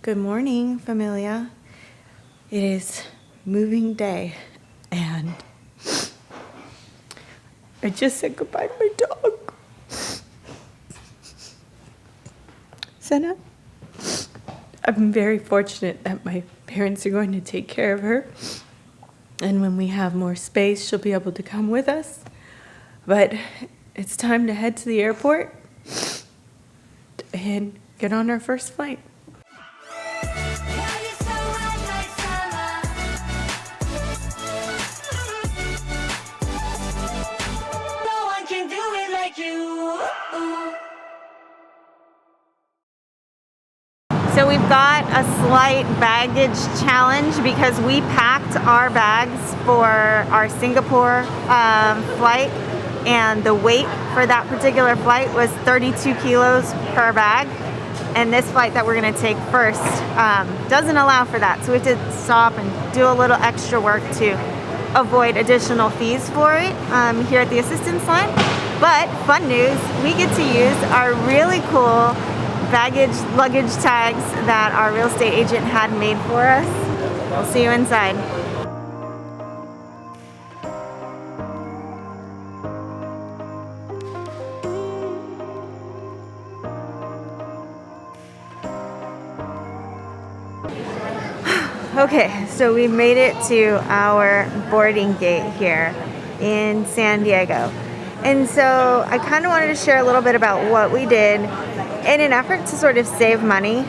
Good morning, familia. It is moving day, and I just said goodbye to my dog. Senna, I'm very fortunate that my parents are going to take care of her, and when we have more space, she'll be able to come with us. But it's time to head to the airport and get on our first flight. So we've got a slight baggage challenge because we packed our bags for our Singapore flight, and the weight for that particular flight was 32 kilos per bag. And this flight that we're going to take first doesn't allow for that. So we have to stop and do a little extra work to avoid additional fees for it here at the assistance line. But fun news, we get to use our really cool luggage tags that our real estate agent had made for us. We'll see you inside. Okay, so we made it to our boarding gate here in San Diego. And so I kind of wanted to share a little bit about what we did in an effort to sort of save money.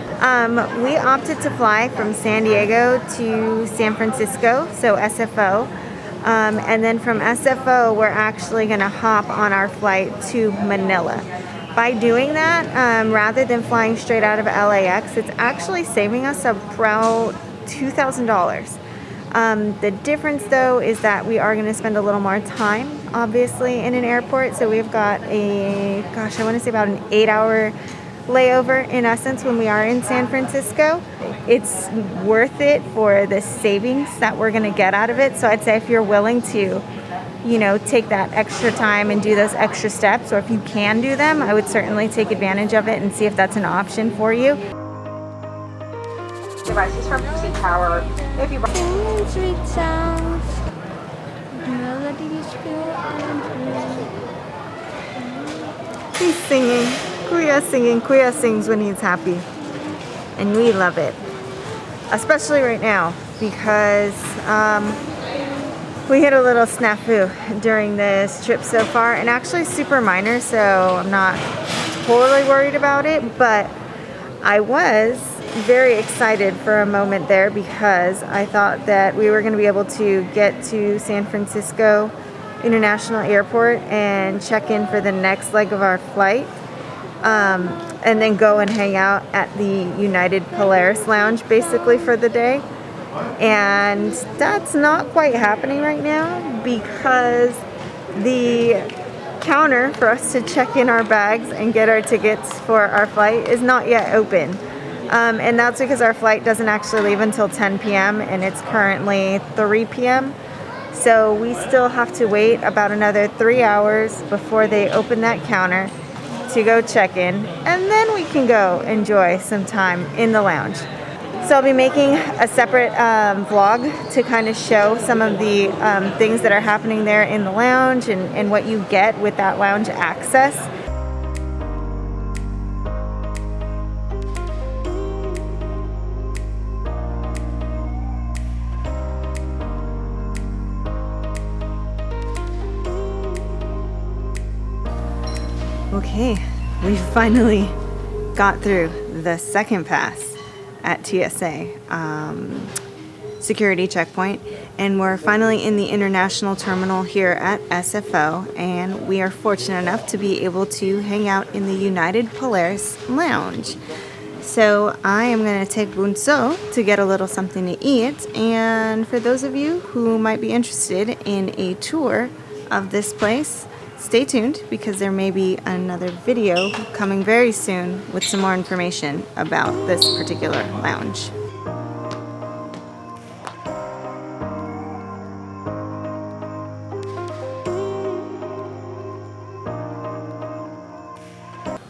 We opted to fly from San Diego to San Francisco, so SFO. And then from SFO, we're actually going to hop on our flight to Manila. By doing that, rather than flying straight out of LAX, it's actually saving us about $2,000. The difference though is that we are going to spend a little more time obviously in an airport, so we've got I want to say about an 8-hour layover in essence when we are in San Francisco. It's worth it for the savings that we're going to get out of it. So I'd say if you're willing to take that extra time and do those extra steps, or if you can do them, I would certainly take advantage of it and see if that's an option for you. Devices from seat power. If you sweet sounds, melodies feel He's singing. Kuya singing. Kuya sings when he's happy, and we love it, especially right now because we hit a little snafu during this trip so far, and actually super minor, so I'm not totally worried about it, but I was very excited for a moment there because I thought that we were going to be able to get to San Francisco International Airport and check in for the next leg of our flight, and then go and hang out at the United Polaris Lounge basically for the day. And that's not quite happening right now because the counter for us to check in our bags and get our tickets for our flight is not yet open. And that's because our flight doesn't actually leave until 10 p.m. and it's currently 3 p.m. So we still have to wait about another 3 hours before they open that counter to go check in, and then we can go enjoy some time in the lounge. So I'll be making a separate vlog to kind of show some of the things that are happening there in the lounge and what you get with that lounge access. Okay, we finally got through the second pass at TSA security checkpoint, and we're finally in the international terminal here at SFO, and we are fortunate enough to be able to hang out in the United Polaris Lounge. So I am going to take Bunso to get a little something to eat, and for those of you who might be interested in a tour of this place, stay tuned because there may be another video coming very soon with some more information about this particular lounge.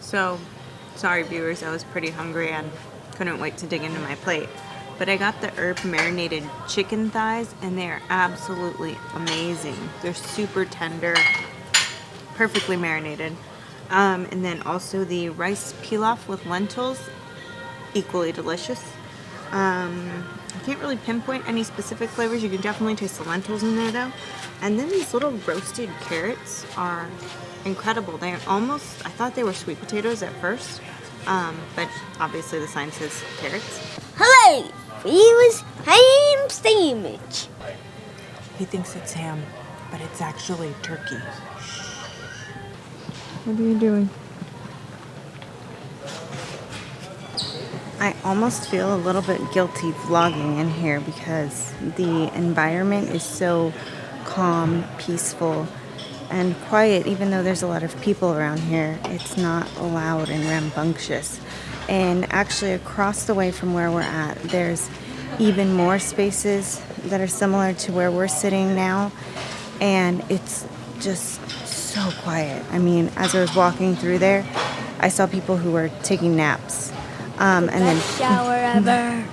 So Sorry viewers, I was pretty hungry and couldn't wait to dig into my plate. But I got the herb marinated chicken thighs and they are absolutely amazing. They're super tender, perfectly marinated. And then also the rice pilaf with lentils, equally delicious. I can't really pinpoint any specific flavors. You can definitely taste the lentils in there though. And then these little roasted carrots are incredible. They're almost, I thought they were sweet potatoes at first, but obviously the sign says carrots. Hello, viewers. Ham sandwich. He thinks it's ham, but it's actually turkey. What are you doing? I almost feel a little bit guilty vlogging in here because the environment is so calm, peaceful, and quiet. Even though there's a lot of people around here, it's not loud and rambunctious. And actually across the way from where we're at, there's even more spaces that are similar to where we're sitting now, and it's just so quiet. I mean, as I was walking through there, I saw people who were taking naps. And then Shower ever.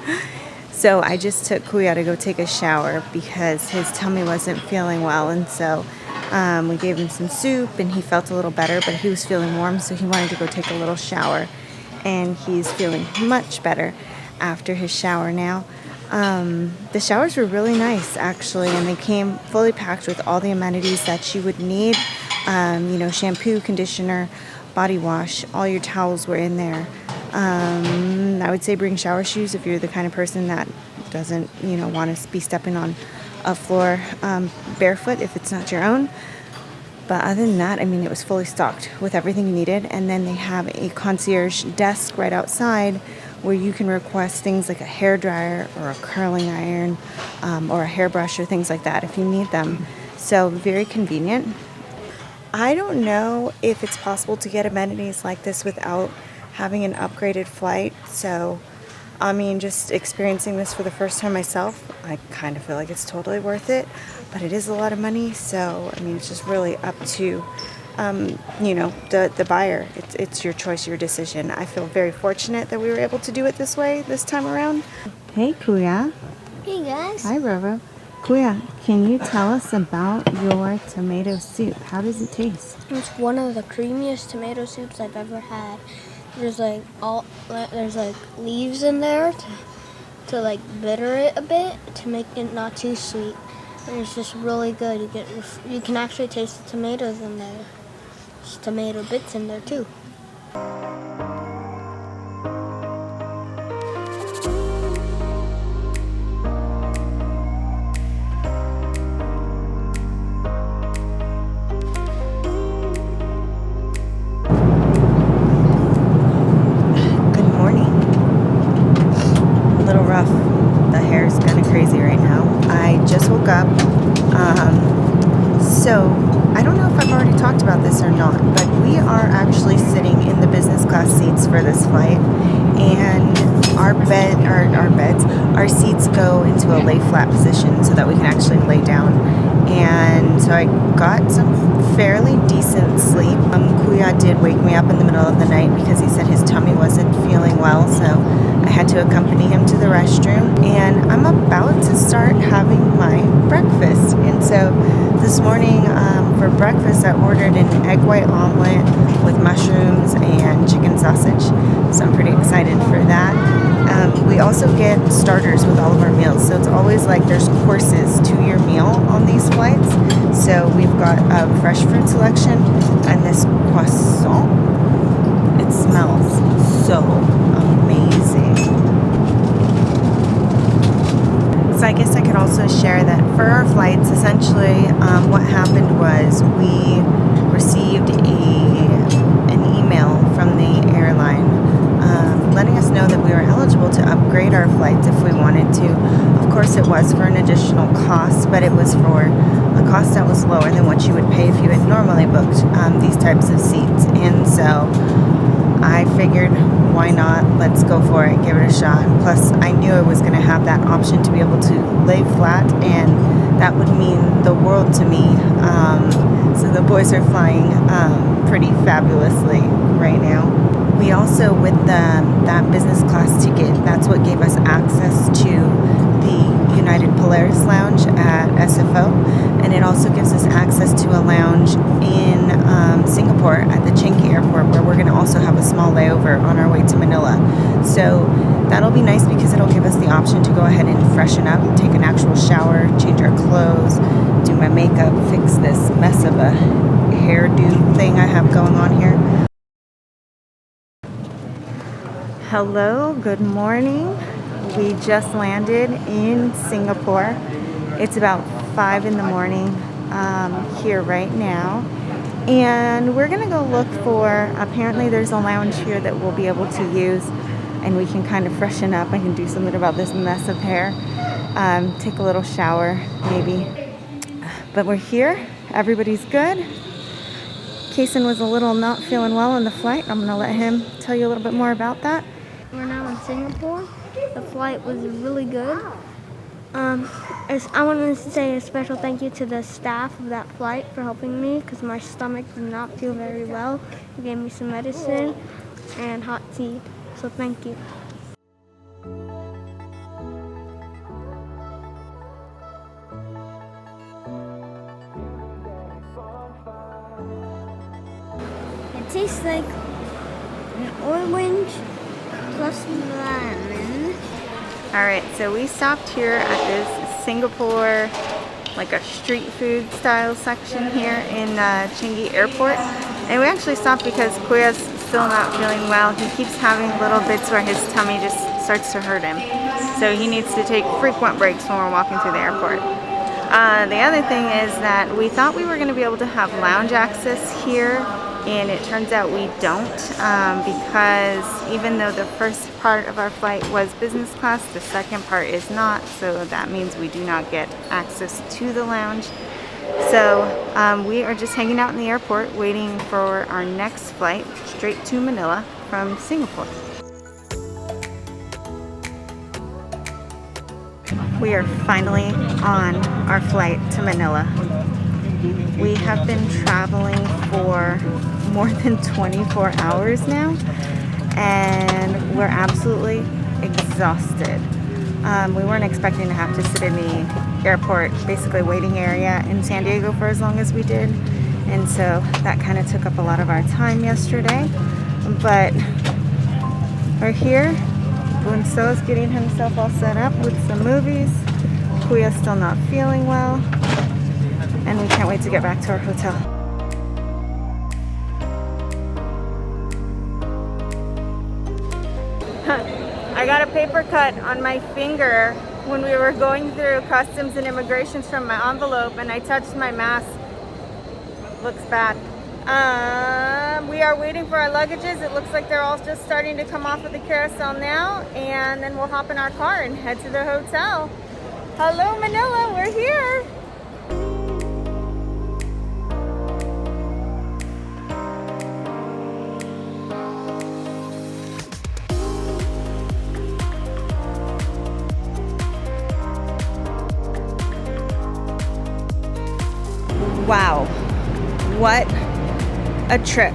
so I just took Kuya to go take a shower because his tummy wasn't feeling well, and so we gave him some soup and he felt a little better, but he was feeling warm, so he wanted to go take a little shower, and he's feeling much better after his shower now. The showers were really nice actually, and they came fully packed with all the amenities that you would need. You know, shampoo, conditioner, body wash, all your towels were in there. I would say bring shower shoes if you're the kind of person that doesn't, you know, want to be stepping on a floor barefoot if it's not your own. But other than that, I mean, it was fully stocked with everything you needed. And then they have a concierge desk right outside where you can request things like a hair dryer or a curling iron or a hairbrush or things like that if you need them. So very convenient. I don't know if it's possible to get amenities like this without having an upgraded flight. So, I mean, just experiencing this for the first time myself, I kind of feel like it's totally worth it. But it is a lot of money, so I mean, it's just really up to, you know, the buyer. It's your choice, your decision. I feel very fortunate that we were able to do it this way this time around. Hey, Kuya. Hey guys. Hi, Roro. Kuya, can you tell us about your tomato soup? How does it taste? It's one of the creamiest tomato soups I've ever had. There's like leaves in there to like bitter it a bit to make it not too sweet. And it's just really good. You can actually taste the tomatoes in there. There's tomato bits in there too. The hair is kind of crazy right now. I just woke up. So I don't know if I've already talked about this or not, but we are actually sitting in the business class seats for this flight, and our seats go into a lay flat position so that we can actually lay down. And so I got some fairly decent sleep. Kuya did wake me up in the middle of the night because he said his tummy wasn't feeling well, so I had to accompany him to the restroom, and I'm about to start having my breakfast. And so this morning for breakfast I ordered an egg white omelet with mushrooms and chicken sausage, so I'm pretty excited for that. We also get starters with all of our meals, so it's always like there's courses to your meal on these flights. So we've got a fresh fruit selection and this croissant. It smells so amazing. So I guess I could also share that for our flights, essentially what happened was we received an email from the airline letting us know that we were eligible to upgrade our flights if we wanted to. Of course, it was for an additional cost, but it was for a cost that was lower than what you would pay if you had normally booked these types of seats. And so I figured, why not? Let's go for it, give it a shot. Plus, I knew I was going to have that option to be able to lay flat, and that would mean the world to me. So the boys are flying pretty fabulously right now. We We also, with that business class ticket, that's what gave us access to the United Polaris Lounge at SFO, and it also gives us access to a lounge in Singapore at the Changi Airport, where we're going to also have a small layover on our way to Manila. So that'll be nice because it'll give us the option to go ahead and freshen up, take an actual shower, change our clothes, do my makeup, fix this mess of a hairdo thing I have going on here. Hello, good morning. We just landed in Singapore. It's about 5 in the morning here right now. And we're gonna go look for, apparently there's a lounge here that we'll be able to use, and we can kind of freshen up. I can do something about this mess of hair. Take a little shower, maybe. But we're here, everybody's good. Kason was a little not feeling well on the flight. I'm gonna let him tell you a little bit more about that. We're now in Singapore. The flight was really good. I wanted to say a special thank you to the staff of that flight for helping me because my stomach did not feel very well. They gave me some medicine and hot tea, so thank you. It tastes like an orange plus lemon. Alright, so we stopped here at this Singapore, like a street food style section here in Changi Airport. And we actually stopped because Kuya's still not feeling well. He keeps having little bits where his tummy just starts to hurt him. So he needs to take frequent breaks when we're walking through the airport. The other thing is that we thought we were going to be able to have lounge access here, and it turns out we don't, because even though the first part of our flight was business class, the second part is not, so that means we do not get access to the lounge. So we are just hanging out in the airport waiting for our next flight straight to Manila from Singapore. We are finally on our flight to Manila. We have been traveling for more than 24 hours now, and we're absolutely exhausted. We weren't expecting to have to sit in the airport, basically waiting area in San Diego for as long as we did, and so that kind of took up a lot of our time yesterday. But we're here. Bunso is getting himself all set up with some movies. Kuya's still not feeling well, and we can't wait to get back to our hotel. I got a paper cut on my finger when we were going through customs and immigrations from my envelope, and I touched my mask. Looks bad. We are waiting for our luggages. It looks like they're all just starting to come off of the carousel now, and then we'll hop in our car and head to the hotel. Hello, Manila, we're here. Wow, what a trip.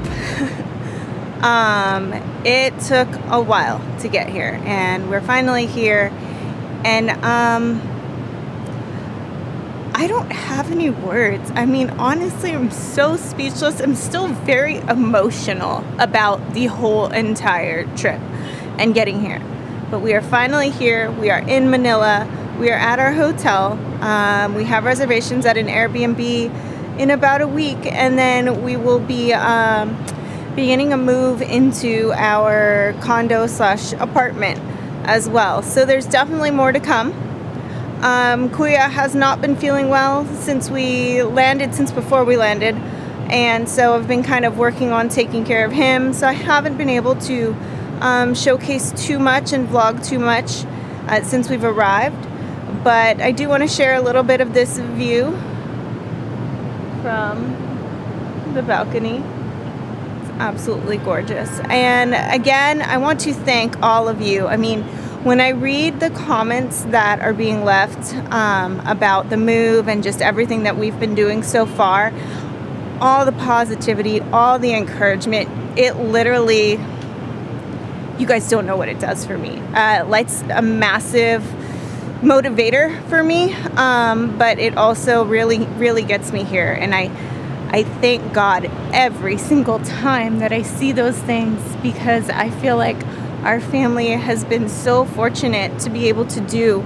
It took a while to get here, and we're finally here, and I don't have any words. I mean, honestly, I'm so speechless. I'm still very emotional about the whole entire trip and getting here. But we are finally here. We are in Manila. We are at our hotel. We have reservations at an Airbnb in about a week, and then we will be beginning a move into our condo / apartment as well. So there's definitely more to come. Kuya has not been feeling well since before we landed, and so I've been kind of working on taking care of him, so I haven't been able to showcase too much and vlog too much since we've arrived, but I do want to share a little bit of this view from the balcony. It's absolutely gorgeous. And again, I want to thank all of you. I mean, when I read the comments that are being left about the move and just everything that we've been doing so far, all the positivity, all the encouragement, it literally you guys don't know what it does for me. Light's a massive motivator for me, but it also really gets me here. And I thank God every single time that I see those things, because I feel like our family has been so fortunate to be able to do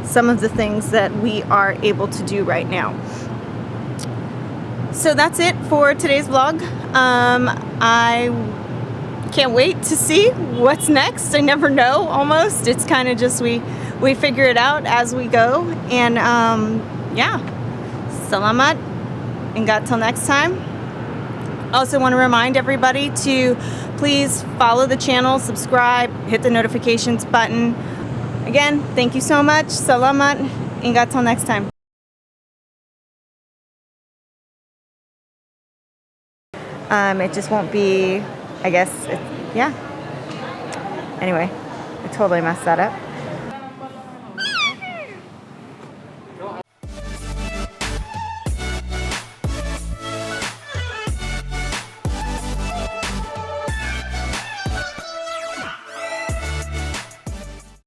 some of the things that we are able to do right now. So that's it for today's vlog. I can't wait to see what's next. I never know, almost. It's kind of just we figure it out as we go. And yeah, salamat, and got till next time. Also want to remind everybody to please follow the channel, subscribe, hit the notifications button. Again, thank you so much. Salamat, and got till next time. It just won't be, I guess, yeah. Anyway, I totally messed that up.